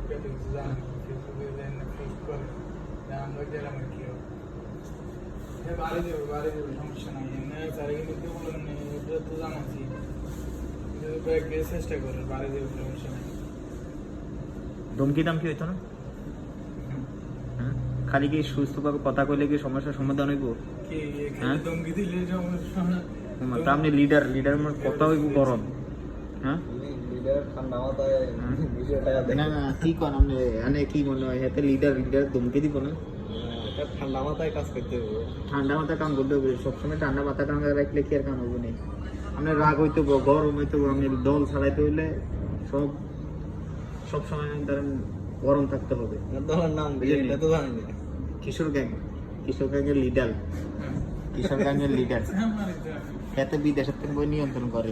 পেটে কিছু জানে ফেসবুকে পোস্ট করে আমরা গেলাম আর কি বাড়ি দেবো সমস্যা নাই এমনি চারি কিন্তু বলেন এটা তো জানাচ্ছি কয়েকদিন চেষ্টা করে বাড়ি দেবো সমস্যা নাই। ধমকি দামকি হইতো না? খালি কি সুস্থভাবে কথা কইলে কি সমস্যার সমাধান হইব? কি এখানে ধমকি দিলে সমস্যা না? আপনি লিডার কথা হইব গরম। হ্যাঁ লিডার ঠান্ডা মাথায় বিষয়টা না না কি কোন আপনি এনে কি মনে হয় এতে লিডার ধমকি দিব না? ঠান্ডা মাথায় কাজ করতে হবে, ঠান্ডা মাথায় কাম করতে হবে, সবসময় ঠান্ডা মাথা কাম রাখলে কি আর কাম হবো না? আপনার রাগ হইতে গরম হইতে আপনি দল ছাড়াইতে হইলে সব সময় ধরেন গরম থাকতে হবে। দলের নাম এটা তো জানি না। কিশোর গ্যাংয়ের লিডার, কিশোর গ্যাংয়ের লিডার এতে বিদেশের থেকে বই নিয়ন্ত্রণ করে।